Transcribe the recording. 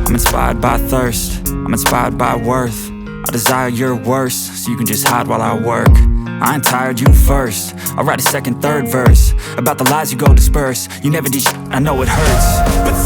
I'm inspired by thirst, I'm inspired by worth. I desire your worst, so you can just hide while I work. I ain't tired, you first. I'll write a second, third verse about the lies you go disperse. You never did shit, I know it hurts, but